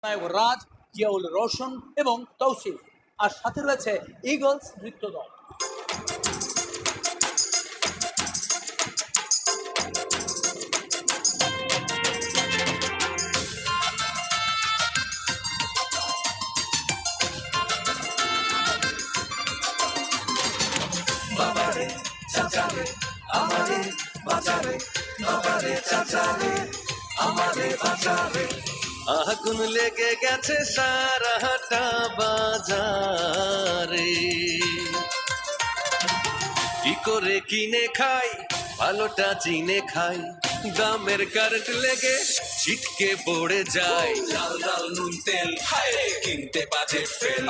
নায়ক রাজ, জিয়াউল রোশন এবং তৌসিফ, আর সাথে রয়েছে ইগলস নৃত্য দল। বাবারে চাচারে আমারে বাজারে, বাবারে চাচারে আমারে বাজারে। আগুন লেগে গেছে সারাটা বাজারে, কি করে কিনে খাই ভালোটা চিনে খাই, দামের কারেন্ট লেগে ছিটকে পড়ে যায়। ডাল ডাল নুন তেল কিনতে বাজে ফেল,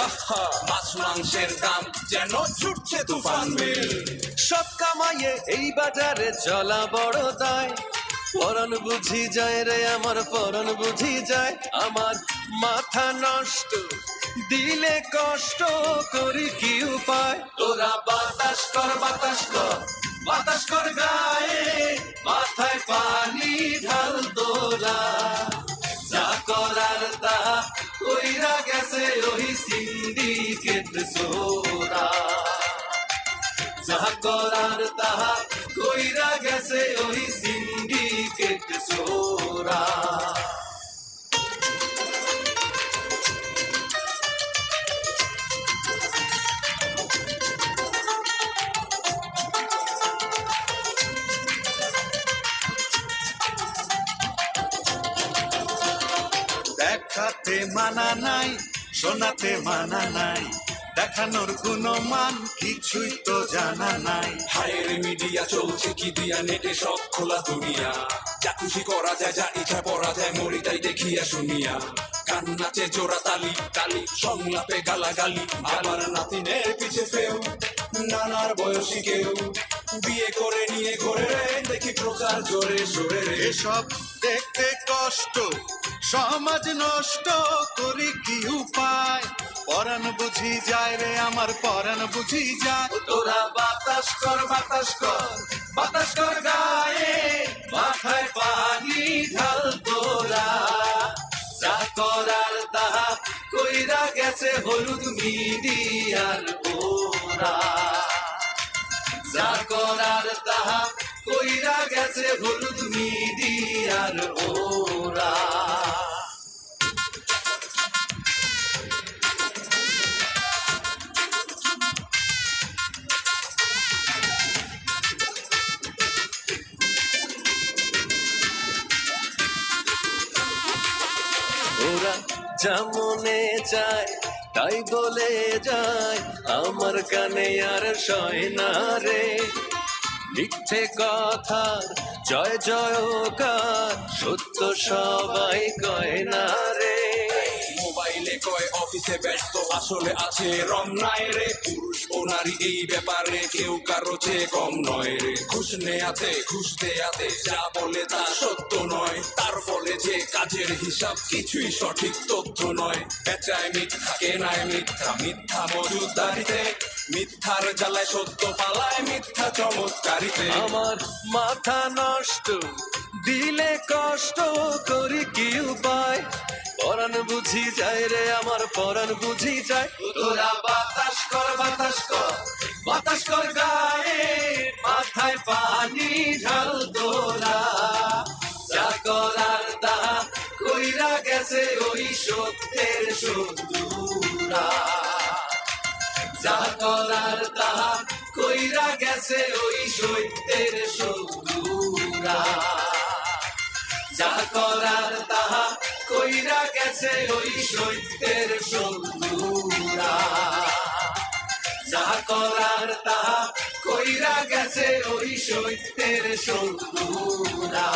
মাছ মাংসের দাম যেন ছুটছে তুফান মেল। সব কামাইয়ে এই বাজারে চলা বড় দায়, পরাণ বুঝি যায় রে আমার পরাণ বুঝি যায়। আমার মাথা নষ্ট দিলে কষ্ট করি কি উপায়। তোরা বাতাস কর বাতাস কর বাতাস কর গায়ে, মাথায় পানি ঢাল তোরা, যা করার তা কইরা গেছে ওই সিন্ডিকেট জোরা। যা করার তাহা কইরা গেছে ওই সিন্ডিকেট জোরা। দেখাতে মানা নাই শোনাতে মানা নাই, দেখানোর কোনো মান কিছুই তো জানা নাই। হায়ের মিডিয়া চলছে কি দিয়া, নেটে সব খোলা দুনিয়া, যা খুশি করা যায় যা ইচ্ছা পড়া যায়, মরি তাই দেখিয়া শুনিয়া। গান নাচে জোড়া তালি তালি সংলাপে গালাগালি, আবার নাতিনের পিছে ফেউ নানার বয়সী কেউ, বিয়ে করে নিয়ে ঘরে রে দেখি প্রচার জোরে সোরে রে। এসব দেখতে কষ্ট সমাজ নষ্ট করি কি উপায়, পরাণ বুঝি যায় রে আমার পরাণ বুঝি যায়। তোরা বাতাস কর বাতাস কর বাতাস কর গায়ে, মাথায় পানি ঢাল তোরা, যা করার তাহা কইরা গেছে হলুদ মিডিয়ার ওরা। যা করার তাহা কইরা গেছে হলুদ মিডিয়ার ওরা। ওরা যেমনে চায় তাই বলে যায়, আমার কানে আর সয় না রে। মিথ্যে কথার জয় জয়কার, সত্য সবাই কয় না রে। মোবাইলে কয় অফিসে ব্যস্ত, আসলে আছে রং নাই রে। পুরুষ ও নারী এই ব্যাপারে কেউ কারো চেয়ে কম নয় রে। ঘুষ নেয়াতে ঘুষ দেয়াতে যা বলে তা সত্য নয়, তার ফলে যে কাজের হিসাব কিছুই সঠিক তথ্য নয়। বেচায় মিথ্যা কেনায় মিথ্যা, মিথ্যা মজুদারিতে, মিথ্যার জ্বালায় সত্য পালায় মিথ্যা চমৎকারিতে। আমার মাথা নষ্ট দিলে কষ্ট করি কি উপায়, পরাণ বুঝি যায় রে আমার পরাণ বুঝি যায়। তোরা বাতাস কর বাতাস কর বাতাস কর গায়ে, মাথায় পানি ঢাল তোরা, যা করার তা কইরা গেছে ওই সত্যের শত্রুরা। যা করার তাহা কইরা গেছে ওই সত্যের শত্রুরা। যা করার তাহা কইরা গেছে ওই সত্যের শত্রুরা। যা করার তাহা কইরা গেছে ওই সত্যের শত্রুরা।